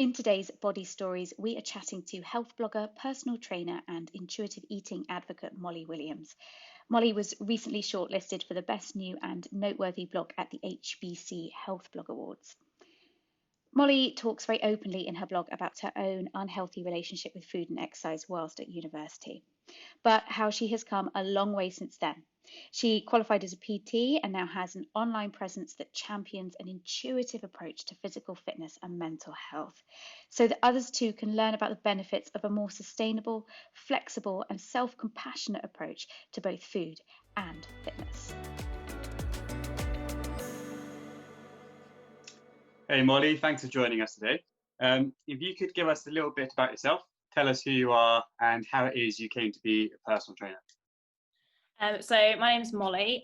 In today's Body Stories, we are chatting to health blogger, personal trainer, and intuitive eating advocate Molly Williams. Molly was recently shortlisted for the Best New and Noteworthy Blog at the HBC Health Blog Awards. Molly talks very openly in her blog about her own unhealthy relationship with food and exercise whilst at university, but how she has come a long way since then. She qualified as a PT and now has an online presence that champions an intuitive approach to physical fitness and mental health, so that others too can learn about the benefits of a more sustainable, flexible, and self-compassionate approach to both food and fitness. Hey Molly, thanks for joining us today. If you could give us a little bit about yourself, tell us who you are and how it is you came to be a personal trainer. So my name's Molly.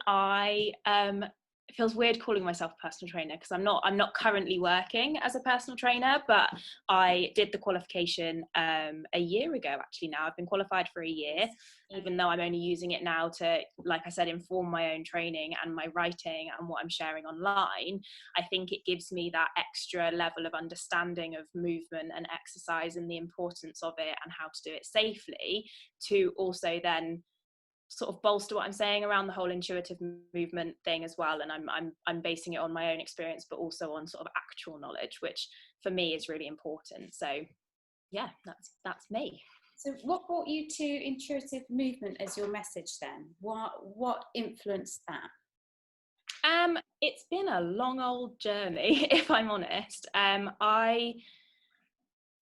It feels weird calling myself a personal trainer because I'm not currently working as a personal trainer, but I did the qualification a year ago actually now. I've been qualified for a year, even though I'm only using it now to, like I said, inform my own training and my writing and what I'm sharing online. I think it gives me that extra level of understanding of movement and exercise and the importance of it and how to do it safely, to also then sort of bolster what I'm saying around the whole intuitive movement thing as well. And I'm basing it on my own experience, but also on sort of actual knowledge, which for me is really important. So yeah, that's me. So what brought you to intuitive movement as your message then? What influenced that? It's been a long old journey, if I'm honest. I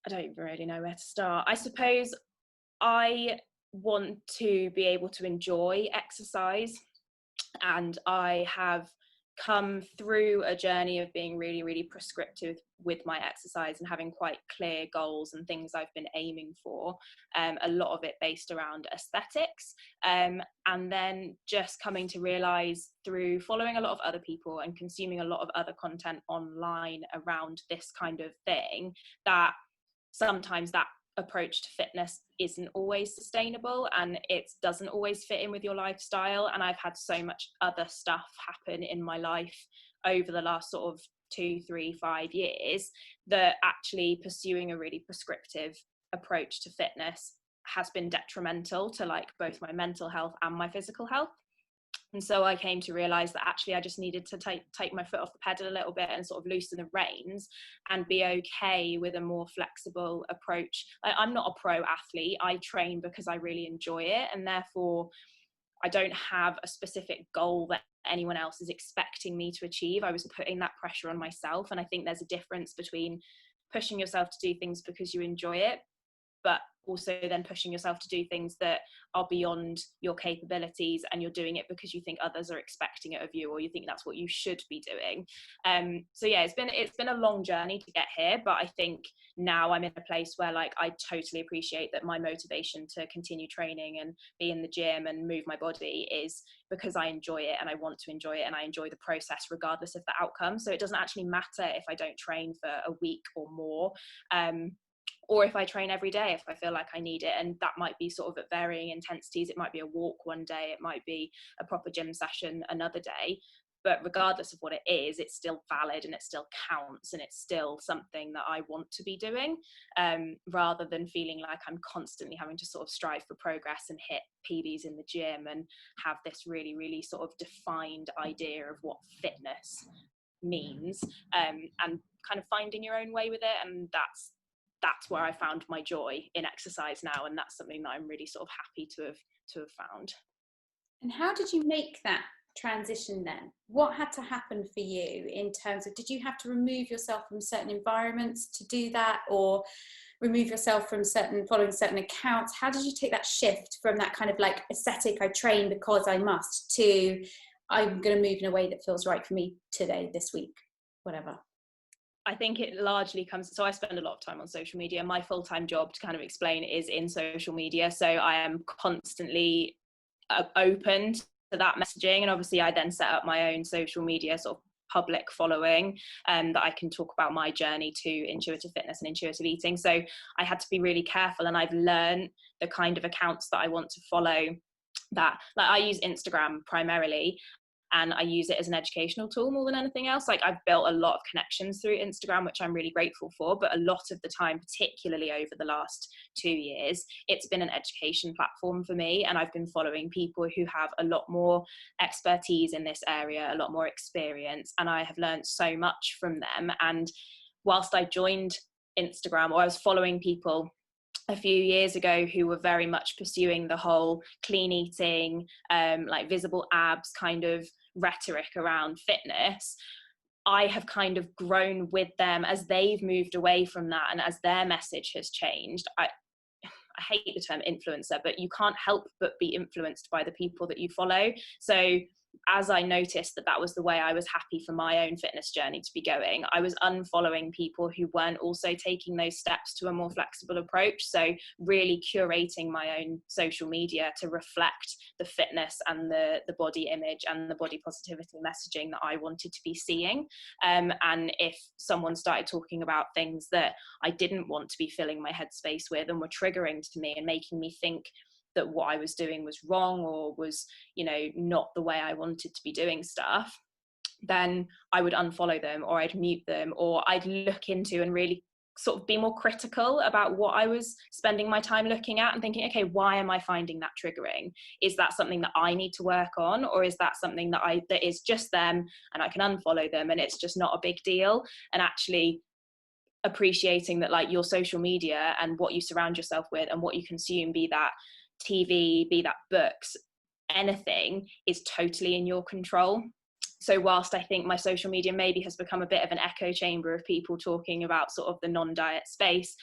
don't even really know where to start. I suppose I want to be able to enjoy exercise, and I have come through a journey of being really, really prescriptive with my exercise and having quite clear goals and things I've been aiming for, a lot of it based around aesthetics, and then just coming to realize through following a lot of other people and consuming a lot of other content online around this kind of thing, that sometimes that approach to fitness isn't always sustainable and it doesn't always fit in with your lifestyle. And I've had so much other stuff happen in my life over the last sort of 2, 3, 5 years that actually pursuing a really prescriptive approach to fitness has been detrimental to like both my mental health and my physical health. And so I came to realize that actually I just needed to take my foot off the pedal a little bit and sort of loosen the reins and be okay with a more flexible approach. I'm not a pro athlete. I train because I really enjoy it. And therefore, I don't have a specific goal that anyone else is expecting me to achieve. I was putting that pressure on myself. And I think there's a difference between pushing yourself to do things because you enjoy it, but also then pushing yourself to do things that are beyond your capabilities and you're doing it because you think others are expecting it of you, or you think that's what you should be doing. So yeah, it's been a long journey to get here, but I think now I'm in a place where like I totally appreciate that my motivation to continue training and be in the gym and move my body is because I enjoy it and I want to enjoy it and I enjoy the process regardless of the outcome. So it doesn't actually matter if I don't train for a week or more, or if I train every day, if I feel like I need it. And that might be sort of at varying intensities. It might be a walk one day, it might be a proper gym session another day. But regardless of what it is, it's still valid and it still counts and it's still something that I want to be doing, rather than feeling like I'm constantly having to sort of strive for progress and hit PBs in the gym and have this really, really sort of defined idea of what fitness means, and kind of finding your own way with it. And that's where I found my joy in exercise now, and that's something that I'm really sort of happy to have found. And how did you make that transition then? What had to happen for you in terms of, did you have to remove yourself from certain environments to do that, or remove yourself from following certain accounts? How did you take that shift from that kind of like aesthetic, I train because I must, to I'm going to move in a way that feels right for me today, this week, whatever? I think it largely comes, so I spend a lot of time on social media. My full-time job, to kind of explain, is in social media. So I am constantly open to that messaging. And obviously I then set up my own social media sort of public following, that I can talk about my journey to intuitive fitness and intuitive eating. So I had to be really careful, and I've learned the kind of accounts that I want to follow. That, like, I use Instagram primarily, and I use it as an educational tool more than anything else. Like, I've built a lot of connections through Instagram, which I'm really grateful for, but a lot of the time, particularly over the last 2 years, it's been an education platform for me, and I've been following people who have a lot more expertise in this area, a lot more experience, and I have learned so much from them. And whilst I joined Instagram, or I was following people a few years ago who were very much pursuing the whole clean eating, like visible abs kind of rhetoric around fitness, I have kind of grown with them as they've moved away from that, and as their message has changed. I hate the term influencer, but you can't help but be influenced by the people that you follow. So as I noticed that was the way I was happy for my own fitness journey to be going, I was unfollowing people who weren't also taking those steps to a more flexible approach. So really curating my own social media to reflect the fitness and the body image and the body positivity messaging that I wanted to be seeing. And if someone started talking about things that I didn't want to be filling my headspace with and were triggering to me and making me think that what I was doing was wrong, or was, not the way I wanted to be doing stuff, then I would unfollow them, or I'd mute them, or I'd look into and really sort of be more critical about what I was spending my time looking at and thinking, okay, why am I finding that triggering? Is that something that I need to work on, or is that something that is just them and I can unfollow them and it's just not a big deal? And actually appreciating that, like, your social media and what you surround yourself with and what you consume, be that TV, be that books, anything, is totally in your control. So whilst I think my social media maybe has become a bit of an echo chamber of people talking about sort of the non-diet space,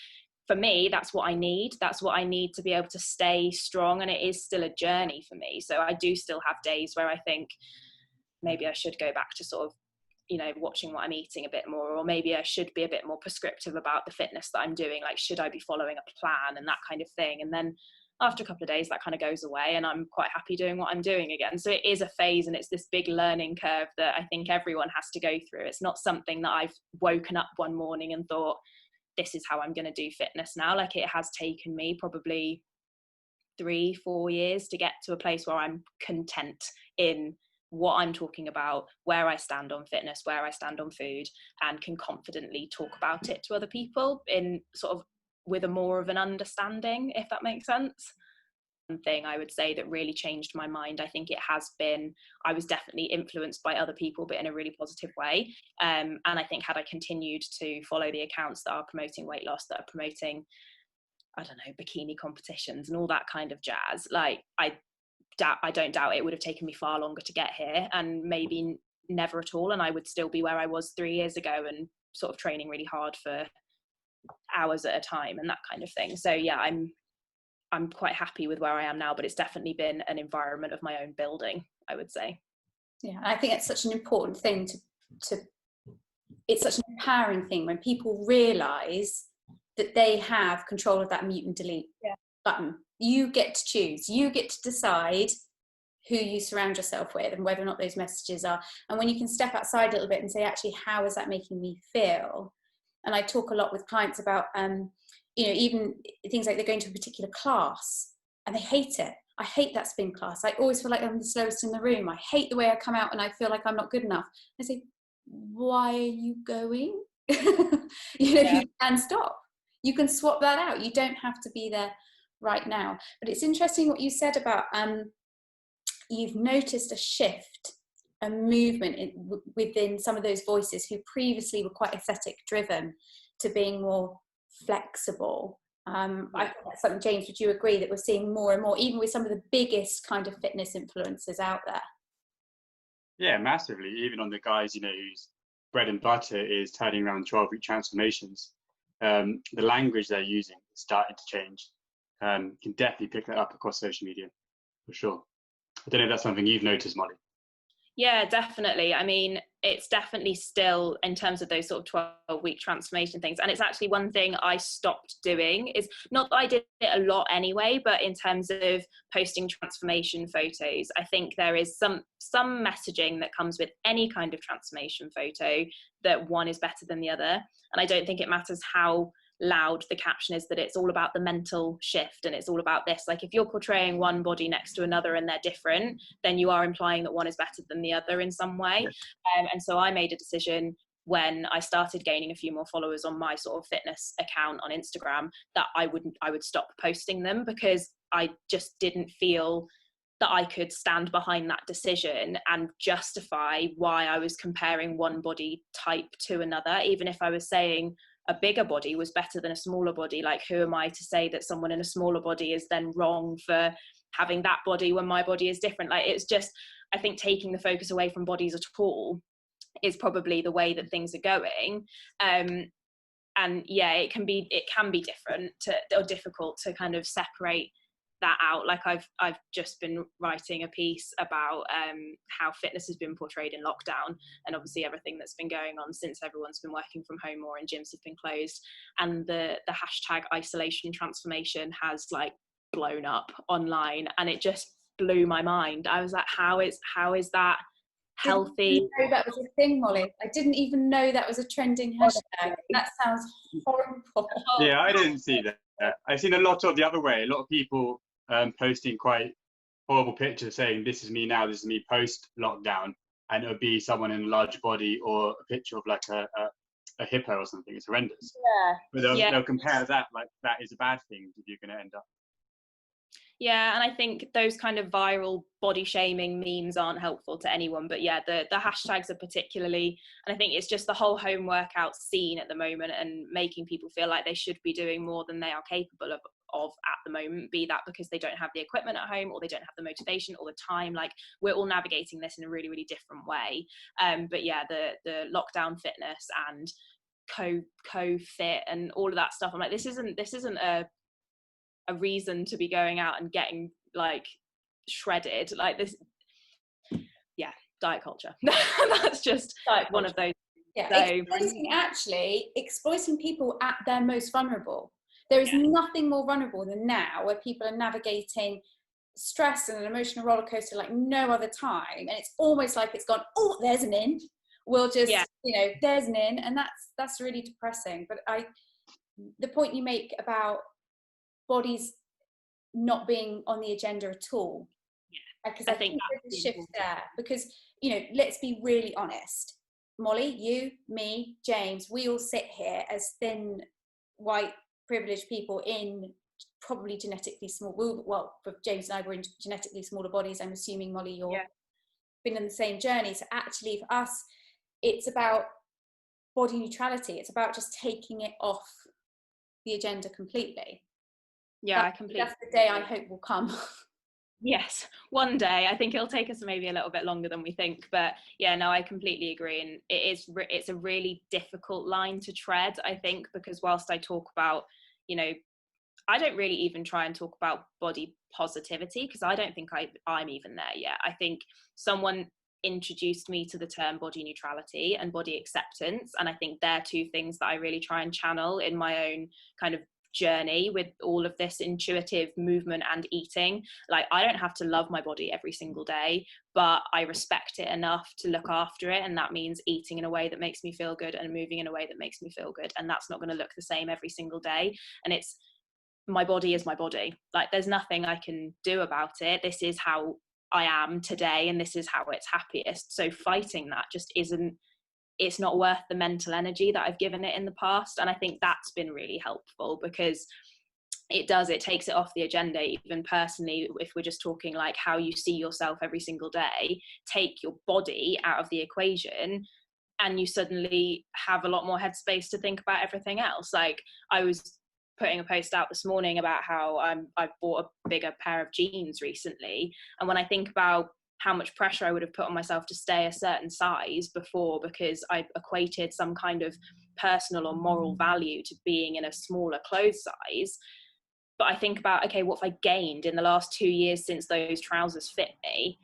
for me, that's what I need. That's what I need to be able to stay strong. And it is still a journey for me. So I do still have days where I think maybe I should go back to sort of, watching what I'm eating a bit more, or maybe I should be a bit more prescriptive about the fitness that I'm doing. Like, should I be following a plan and that kind of thing? And then after a couple of days, that kind of goes away and I'm quite happy doing what I'm doing again. So it is a phase, and it's this big learning curve that I think everyone has to go through. It's not something that I've woken up one morning and thought, this is how I'm going to do fitness now. Like, it has taken me probably 3-4 years to get to a place where I'm content in what I'm talking about, where I stand on fitness, where I stand on food, and can confidently talk about it to other people in sort of with a more of an understanding, if that makes sense. One thing I would say that really changed my mind, I think it has been, I was definitely influenced by other people, but in a really positive way. And I think had I continued to follow the accounts that are promoting weight loss, that are promoting, I don't know, bikini competitions and all that kind of jazz, like, I don't doubt it would have taken me far longer to get here, and maybe never at all, and I would still be where I was 3 years ago and sort of training really hard for hours at a time and that kind of thing. So yeah, I'm quite happy with where I am now, but it's definitely been an environment of my own building, I would say. Yeah, I think it's such an important thing to it's such an empowering thing when people realize that they have control of that mute and delete button. You get to choose, you get to decide who you surround yourself with and whether or not those messages are, and when you can step outside a little bit and say, actually, how is that making me feel? And I talk a lot with clients about even things like they're going to a particular class and they hate it. I hate that spin class. I always feel like I'm the slowest in the room. I hate the way I come out and I feel like I'm not good enough. I say, why are you going? You can stop. You can swap that out. You don't have to be there right now. But it's interesting what you said about you've noticed a shift, a movement within some of those voices who previously were quite aesthetic driven to being more flexible. I think that's something, James, would you agree that we're seeing more and more, even with some of the biggest kind of fitness influencers out there? Yeah, massively. Even on the guys, whose bread and butter is turning around 12-week transformations, the language they're using is starting to change. You can definitely pick that up across social media, for sure. I don't know if that's something you've noticed, Molly. Yeah, definitely. I mean, it's definitely still in terms of those sort of 12-week transformation things. And it's actually one thing I stopped doing, is not that I did it a lot anyway, but in terms of posting transformation photos, I think there is some messaging that comes with any kind of transformation photo that one is better than the other. And I don't think it matters how loud the caption is that it's all about the mental shift and it's all about this. Like if you're portraying one body next to another and they're different, then you are implying that one is better than the other in some way. And so I made a decision when I started gaining a few more followers on my sort of fitness account on Instagram that I would stop posting them, because I just didn't feel that I could stand behind that decision and justify why I was comparing one body type to another. Even if I was saying a bigger body was better than a smaller body, like who am I to say that someone in a smaller body is then wrong for having that body when my body is different? Like it's just, I think taking the focus away from bodies at all is probably the way that things are going. And yeah, it can be different or difficult to kind of separate that out. Like I've just been writing a piece about how fitness has been portrayed in lockdown, and obviously everything that's been going on since everyone's been working from home more and gyms have been closed, and the hashtag isolation transformation has like blown up online, and it just blew my mind. I was like, how is that healthy? I didn't know that was a thing, Molly. I didn't even know that was a trending hashtag. That sounds horrible. Yeah, I didn't see that. I've seen a lot of the other way. A lot of people posting quite horrible pictures saying, this is me now, this is me post lockdown, and it'll be someone in a large body or a picture of like a hippo or something. It's horrendous. But they'll compare that like that is a bad thing if you're going to end up. Yeah, and I think those kind of viral body shaming memes aren't helpful to anyone. But yeah, the hashtags are particularly, and I think it's just the whole home workout scene at the moment and making people feel like they should be doing more than they are capable of at the moment, be that because they don't have the equipment at home or they don't have the motivation or the time. Like we're all navigating this in a really, really different way. But yeah, the lockdown fitness and co-fit and all of that stuff, I'm like, this isn't a reason to be going out and getting like shredded like this. Yeah, diet culture. That's just like one of those. Yeah, so, exploiting people at their most vulnerable. There is nothing more vulnerable than now, where people are navigating stress and an emotional roller coaster like no other time, and it's almost like it's gone, oh, there's an in, we'll just there's an in, and that's really depressing. But the point you make about bodies not being on the agenda at all, because I think there's a shift there. Because let's be really honest, Molly, you, me, James, we all sit here as thin white privileged people in probably genetically small, well, for James and I, we're in genetically smaller bodies. I'm assuming, Molly, you're been on the same journey. So actually for us, it's about body neutrality. It's about just taking it off the agenda completely. Yeah, I completely. That's the day I hope will come. Yes, one day. I think it'll take us maybe a little bit longer than we think, but yeah, no, I completely agree. And it's a really difficult line to tread, I think, because whilst I talk about, I don't really even try and talk about body positivity, because I don't think I'm even there yet. I think someone introduced me to the term body neutrality and body acceptance, and I think they're two things that I really try and channel in my own kind of journey with all of this intuitive movement and eating. Like I don't have to love my body every single day, but I respect it enough to look after it, and that means eating in a way that makes me feel good and moving in a way that makes me feel good, and that's not going to look the same every single day. And it's, my body is my body. Like there's nothing I can do about it. This is how I am today, and this is how it's happiest. So fighting that just isn't, it's not worth the mental energy that I've given it in the past. And I think that's been really helpful, because it takes it off the agenda. Even personally, if we're just talking like how you see yourself every single day, take your body out of the equation and you suddenly have a lot more headspace to think about everything else. Like I was putting a post out this morning about how I've bought a bigger pair of jeans recently, and when I think about how much pressure I would have put on myself to stay a certain size before, because I equated some kind of personal or moral value to being in a smaller clothes size. But I think about, okay, what have I gained in the last 2 years since those trousers fit me?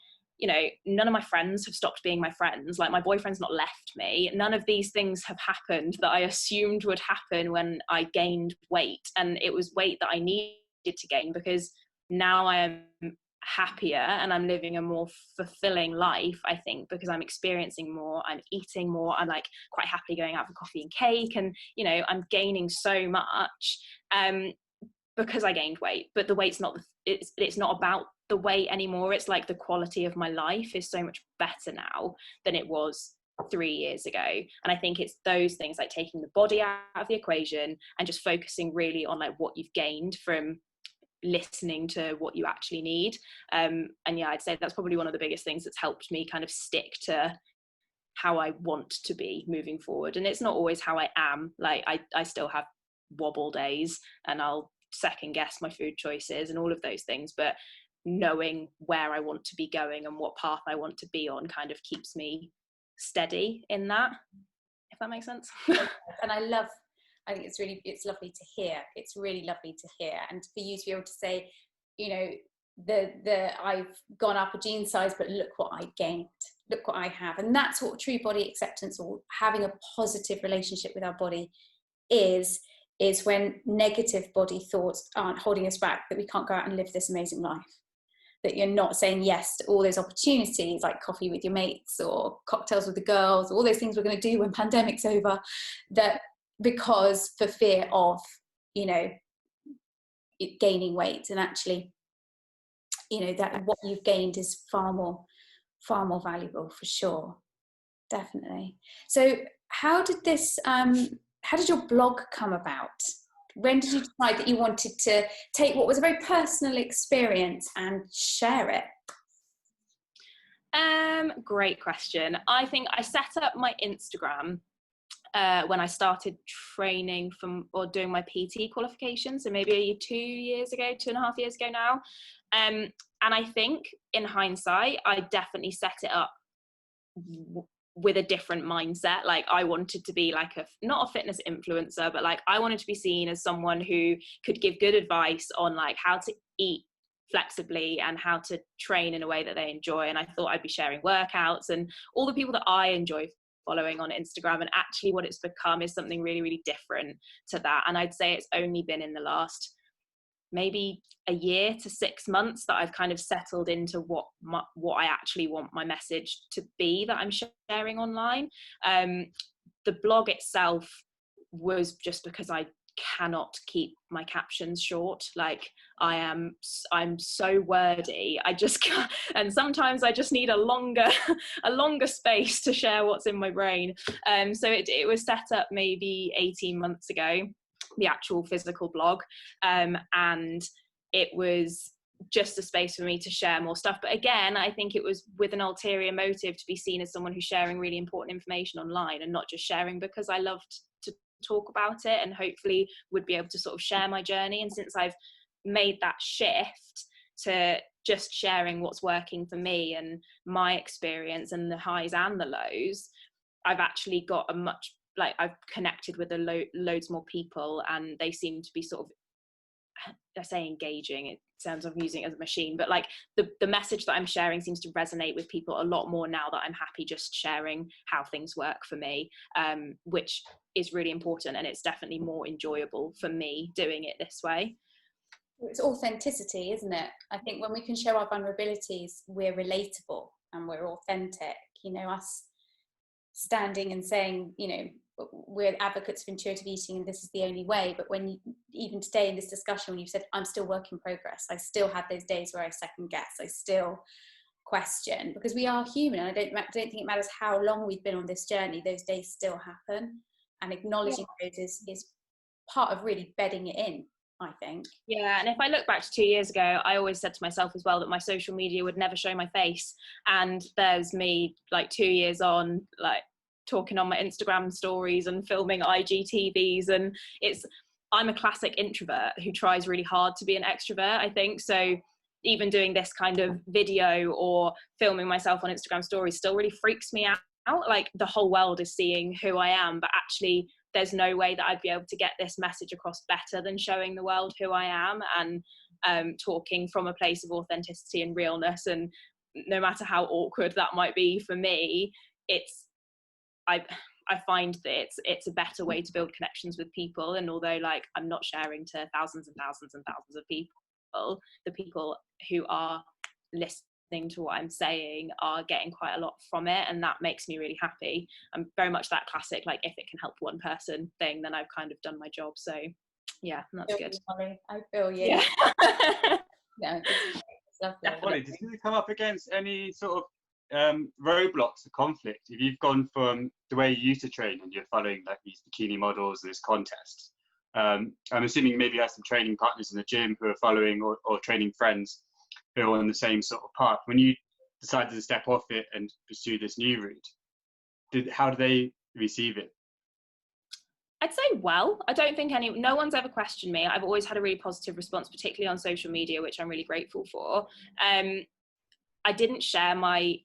None of my friends have stopped being my friends. Like my boyfriend's not left me. None of these things have happened that I assumed would happen when I gained weight. And it was weight that I needed to gain, because now I am happier and I'm living a more fulfilling life, I think, because I'm experiencing more, I'm eating more, I'm like quite happily going out for coffee and cake, and you know, I'm gaining so much because I gained weight. But the weight's not it's not about the weight anymore. It's like the quality of my life is so much better now than it was 3 years ago. And I think it's those things, like taking the body out of the equation and just focusing really on like what you've gained from listening to what you actually need. And yeah, I'd say that's probably one of the biggest things that's helped me kind of stick to how I want to be moving forward. And it's not always how I am. Like I still have wobble days, and I'll second guess my food choices and all of those things, but knowing where I want to be going and what path I want to be on kind of keeps me steady in that, if that makes sense. And I think it's lovely to hear. It's really lovely to hear. And for you to be able to say, you know, I've gone up a jean size, but look what I gained, look what I have. And that's what true body acceptance, or having a positive relationship with our body is when negative body thoughts aren't holding us back, that we can't go out and live this amazing life. That you're not saying yes to all those opportunities, like coffee with your mates or cocktails with the girls, all those things we're going to do when pandemic's over, that because for fear of, you know, gaining weight. And actually, you know, that what you've gained is far more valuable, for sure. Definitely. So how did your blog come about? When did you decide that you wanted to take what was a very personal experience and share it? Great question. I think I set up my Instagram when I started training or doing my PT qualification, so maybe 2.5 years ago now. And I think in hindsight, I definitely set it up with a different mindset. Like I wanted to be like not a fitness influencer, but like I wanted to be seen as someone who could give good advice on like how to eat flexibly and how to train in a way that they enjoy. And I thought I'd be sharing workouts and all the people that I enjoy following on Instagram, and actually what it's become is something really, really different to that. And I'd say it's only been in the last maybe a year to 6 months that I've kind of settled into what I actually want my message to be that I'm sharing online. The blog itself was just because I cannot keep my captions short. Like I'm so wordy, I just can't, and sometimes I just need a longer space to share what's in my brain. So it was set up maybe 18 months ago, the actual physical blog, and it was just a space for me to share more stuff. But again, I think it was with an ulterior motive to be seen as someone who's sharing really important information online, and not just sharing because I loved to talk about it, and hopefully would be able to sort of share my journey. And since I've made that shift to just sharing what's working for me and my experience and the highs and the lows, I've actually got I've connected with loads more people, and they seem to be sort of, I say engaging, it sounds like I'm using it as a machine, but like the message that I'm sharing seems to resonate with people a lot more now that I'm happy just sharing how things work for me, which is really important, and it's definitely more enjoyable for me doing it this way. It's authenticity, isn't it? I think when we can show our vulnerabilities, we're relatable and we're authentic. You know, us standing and saying, you know, we're advocates of intuitive eating and this is the only way. But when you, even today in this discussion, when you said, I'm still work in progress, I still have those days where I second guess, I still question, because we are human. And I don't think it matters how long we've been on this journey, those days still happen. And acknowledging those is part of really bedding it in, I think. Yeah, and if I look back to 2 years ago, I always said to myself as well that my social media would never show my face. And there's me like 2 years on, like talking on my Instagram stories and filming IGTVs, and I'm a classic introvert who tries really hard to be an extrovert, I think. So even doing this kind of video or filming myself on Instagram stories still really freaks me out. Like the whole world is seeing who I am, but actually there's no way that I'd be able to get this message across better than showing the world who I am, and talking from a place of authenticity and realness. And no matter how awkward that might be for me, I find that it's a better way to build connections with people. And although like I'm not sharing to thousands and thousands and thousands of people, the people who are listening to what I'm saying are getting quite a lot from it, and that makes me really happy. I'm very much that classic, like, if it can help one person thing, then I've kind of done my job. So yeah, that's good. Molly, I feel you. Yeah. Yeah, it's lovely. Molly, did you come up against any sort of roadblocks or conflict if you've gone from the way you used to train and you're following like these bikini models, this contest? I'm assuming maybe you have some training partners in the gym who are following, or training friends who are on the same sort of path. When you decided to step off it and pursue this new route, how do they receive it? I'd say, well, I don't think no one's ever questioned me. I've always had a really positive response, particularly on social media, which I'm really grateful for. I didn't share my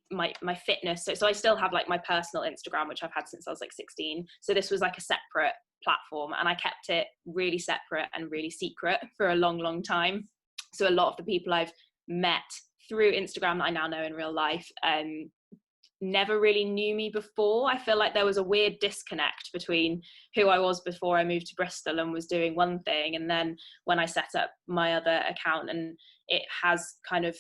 fitness, so I still have like my personal Instagram, which I've had since I was like 16. So this was like a separate platform, and I kept it really separate and really secret for a long time. So a lot of the people I've met through Instagram that I now know in real life never really knew me before. I feel like there was a weird disconnect between who I was before I moved to Bristol and was doing one thing, and then when I set up my other account, and it has kind of,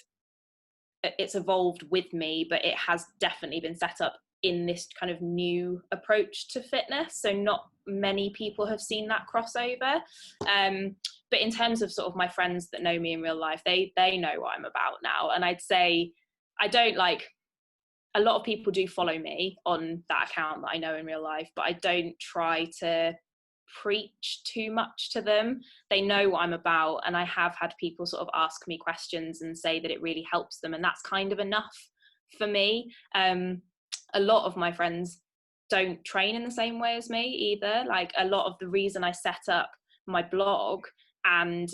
it's evolved with me, but it has definitely been set up in this kind of new approach to fitness. So not many people have seen that crossover. But in terms of sort of my friends that know me in real life, they know what I'm about now. And I'd say I don't like, a lot of people do follow me on that account that I know in real life, but I don't try to preach too much to them. They know what I'm about, and I have had people sort of ask me questions and say that it really helps them, and that's kind of enough for me. A lot of my friends don't train in the same way as me either. Like, a lot of the reason I set up my blog and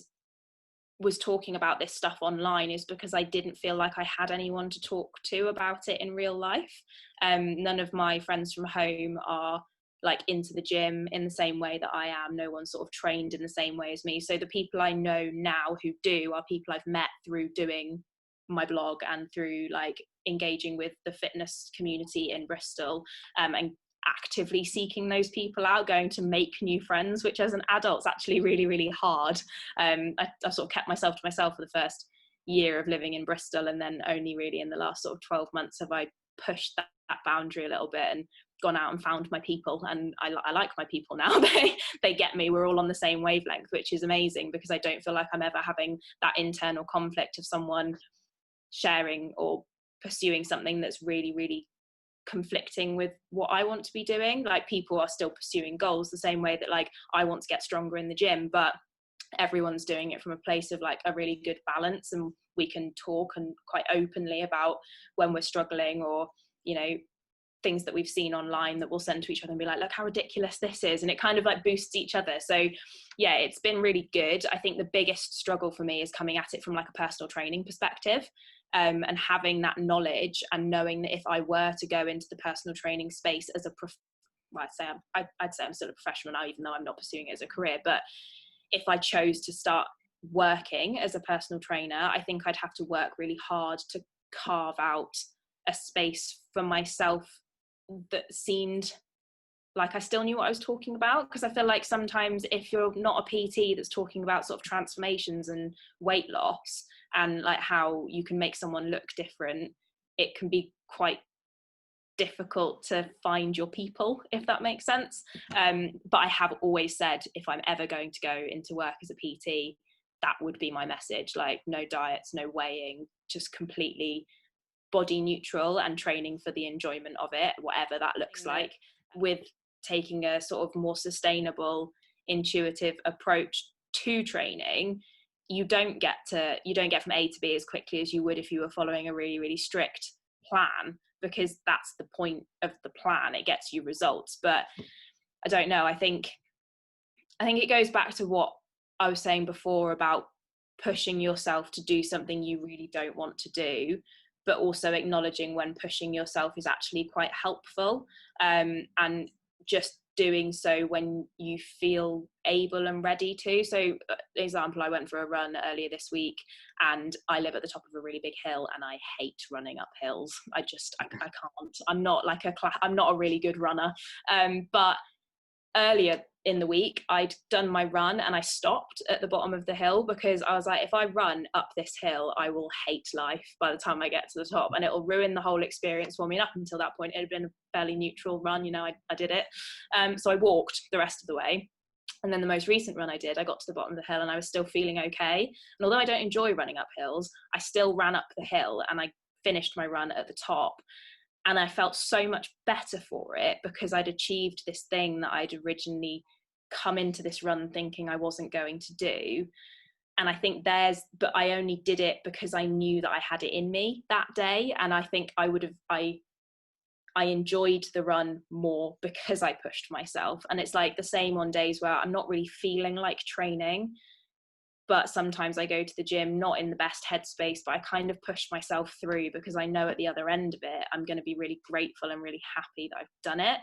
was talking about this stuff online is because I didn't feel like I had anyone to talk to about it in real life. None of my friends from home are like into the gym in the same way that I am. No one's sort of trained in the same way as me. So the people I know now who do are people I've met through doing my blog and through like engaging with the fitness community in Bristol, and actively seeking those people out, going to make new friends, which as an adult is actually really hard. I sort of kept myself to myself for the first year of living in Bristol, and then only really in the last sort of 12 months have I pushed that boundary a little bit and gone out and found my people. And I like my people now. They get me. We're all on the same wavelength, which is amazing, because I don't feel like I'm ever having that internal conflict of someone sharing or pursuing something that's really conflicting with what I want to be doing. Like, people are still pursuing goals the same way that like I want to get stronger in the gym, but everyone's doing it from a place of like a really good balance, and we can talk and quite openly about when we're struggling, or you know, things that we've seen online that we'll send to each other and be like, look how ridiculous this is, and it kind of like boosts each other. So yeah, it's been really good. I think the biggest struggle for me is coming at it from like a personal training perspective, and having that knowledge and knowing that if I were to go into the personal training space as I'd say I'm still a professional now, even though I'm not pursuing it as a career, but if I chose to start working as a personal trainer, I think I'd have to work really hard to carve out a space for myself that seemed like I still knew what I was talking about. Because I feel like sometimes if you're not a PT that's talking about sort of transformations and weight loss and like how you can make someone look different, it can be quite difficult to find your people, if that makes sense. But I have always said, if I'm ever going to go into work as a PT, that would be my message. Like, no diets, no weighing, just completely body neutral and training for the enjoyment of it, whatever that looks like, with taking a sort of more sustainable, intuitive approach to training. You don't get from A to B as quickly as you would if you were following a really strict plan, because that's the point of the plan. It gets you results. But I don't know, I think it goes back to what I was saying before about pushing yourself to do something you really don't want to do, but also acknowledging when pushing yourself is actually quite helpful, and just doing so when you feel able and ready to. So example, I went for a run earlier this week, and I live at the top of a really big hill, and I hate running up hills. I can't. I'm not a really good runner. But earlier in the week, I'd done my run and I stopped at the bottom of the hill, because I was like, if I run up this hill, I will hate life by the time I get to the top, and it'll ruin the whole experience for me. And up until that point, it had been a fairly neutral run, you know, I did it. So I walked the rest of the way. And then the most recent run I did, I got to the bottom of the hill and I was still feeling okay. And although I don't enjoy running up hills, I still ran up the hill and I finished my run at the top. And I felt so much better for it, because I'd achieved this thing that I'd originally come into this run thinking I wasn't going to do. And I think but I only did it because I knew that I had it in me that day. And I think I enjoyed the run more because I pushed myself. And it's like the same on days where I'm not really feeling like training, but sometimes I go to the gym not in the best headspace, but I kind of push myself through, because I know at the other end of it, I'm going to be really grateful and really happy that I've done it.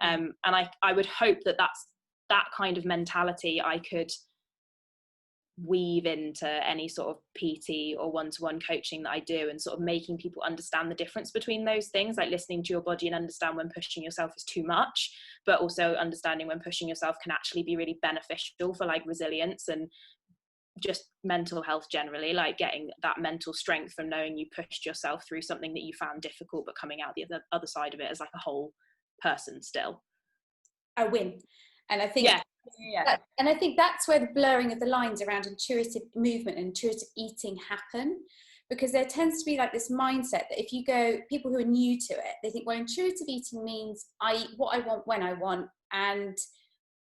And I would hope that that kind of mentality I could weave into any sort of PT or one-to-one coaching that I do, and sort of making people understand the difference between those things, like listening to your body and understand when pushing yourself is too much, but also understanding when pushing yourself can actually be really beneficial for like resilience and just mental health generally, like getting that mental strength from knowing you pushed yourself through something that you found difficult, but coming out the other side of it as like a whole person still. A win. And I think and I think that's where the blurring of the lines around intuitive movement and intuitive eating happen, because there tends to be like this mindset that if you go, people who are new to it, they think, well, intuitive eating means I eat what I want when I want, and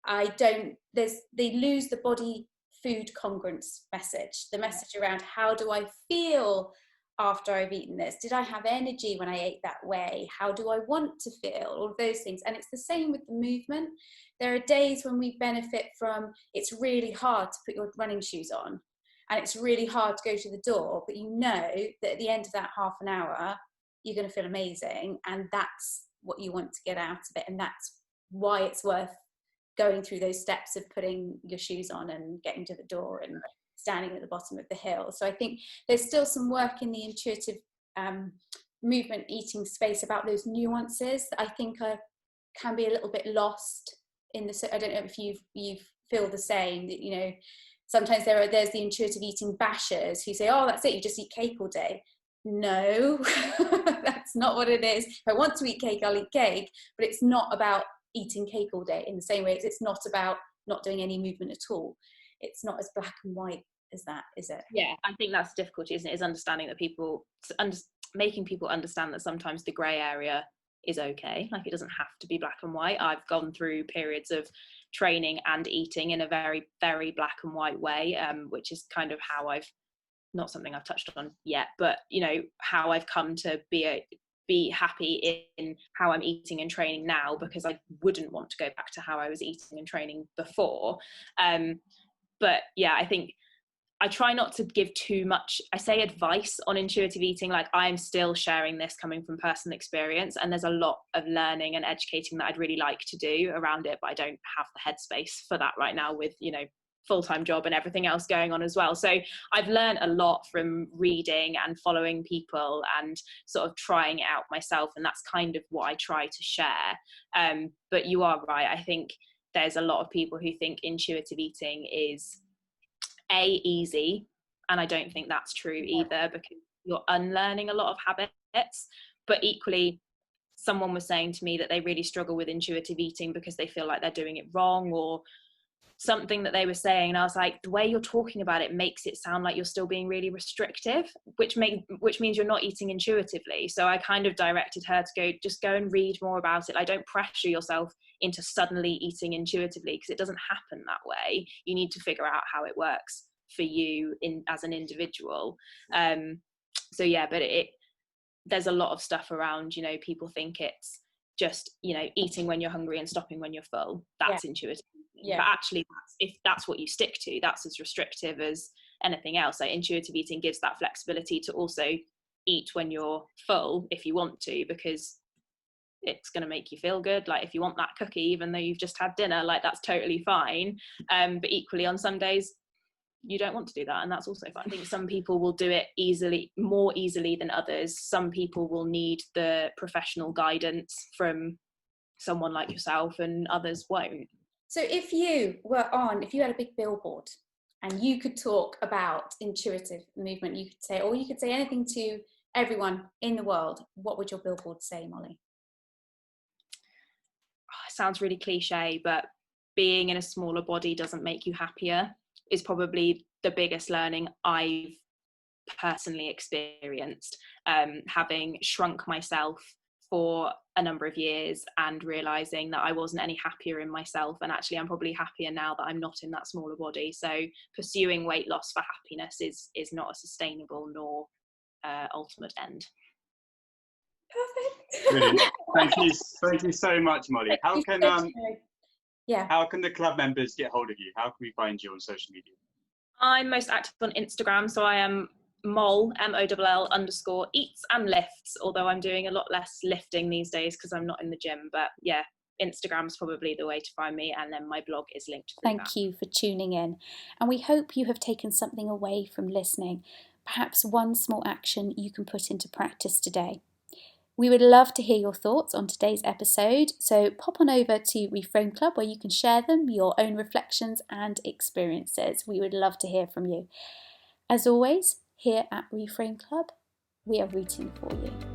they lose the body food congruence message, the message around how do I feel after I've eaten this? Did I have energy when I ate that way? How do I want to feel? All of those things. And it's the same with the movement. There are days when we benefit from, it's really hard to put your running shoes on and it's really hard to go to the door, but you know that at the end of that half an hour, you're going to feel amazing. And that's what you want to get out of it. And that's why it's worth going through those steps of putting your shoes on and getting to the door and standing at the bottom of the hill. So I think there's still some work in the intuitive movement eating space about those nuances that I think can be a little bit lost in the. I don't know if you feel the same, that, you know, sometimes there's the intuitive eating bashers who say, oh, that's it, you just eat cake all day. No, that's not what it is. If I want to eat cake, I'll eat cake, but it's not about eating cake all day in the same way it's not about not doing any movement at all. It's not as black and white as that, is it? Yeah, I think that's the difficulty, isn't it? Is understanding that making people understand that sometimes the grey area is okay. Like, it doesn't have to be black and white. I've gone through periods of training and eating in a very, very black and white way, which is kind of how not something I've touched on yet, but, you know, how I've come to be happy in how I'm eating and training now, because I wouldn't want to go back to how I was eating and training before. But yeah, I think I try not to give too much, I say, advice on intuitive eating. Like, I'm still sharing this coming from personal experience, and there's a lot of learning and educating that I'd really like to do around it, but I don't have the headspace for that right now with, you know, full-time job and everything else going on as well. So I've learned a lot from reading and following people and sort of trying it out myself, and that's kind of what I try to share. But you are right, I think there's a lot of people who think intuitive eating is easy, and I don't think that's true either, because you're unlearning a lot of habits. But equally, someone was saying to me that they really struggle with intuitive eating because they feel like they're doing it wrong, or something that they were saying, and I was like, the way you're talking about it makes it sound like you're still being really restrictive, which means you're not eating intuitively. So I kind of directed her to go and read more about it. Like, don't pressure yourself into suddenly eating intuitively, because it doesn't happen that way. You need to figure out how it works for you as an individual. So yeah, but there's a lot of stuff around, you know, people think it's just, you know, eating when you're hungry and stopping when you're full. That's intuitive. Yeah. But actually, if that's what you stick to, that's as restrictive as anything else. So intuitive eating gives that flexibility to also eat when you're full if you want to, because it's going to make you feel good. Like, if you want that cookie even though you've just had dinner, like, that's totally fine. But equally, on some days you don't want to do that, and that's also fine. I think some people will do it more easily than others. Some people will need the professional guidance from someone like yourself, and others won't. So if you had a big billboard and you could talk about intuitive movement, you could say anything to everyone in the world, what would your billboard say, Molly? It sounds really cliche, but being in a smaller body doesn't make you happier is probably the biggest learning I've personally experienced, having shrunk myself for a number of years and realizing that I wasn't any happier in myself, and actually I'm probably happier now that I'm not in that smaller body. So pursuing weight loss for happiness is not a sustainable nor ultimate end. Perfect. Brilliant. Thank you so much, Molly. How can the club members get hold of you? How can we find you on social media? I'm most active on Instagram, so I am Moll, MOLL _ eats and lifts, although I'm doing a lot less lifting these days because I'm not in the gym. But yeah, Instagram's probably the way to find me, and then my blog is linked through that. Thank you for tuning in, and we hope you have taken something away from listening, perhaps one small action you can put into practice today. We would love to hear your thoughts on today's episode, so pop on over to Reframe Club where you can share them, your own reflections and experiences. We would love to hear from you. As always, here at Reframe Club, we are rooting for you.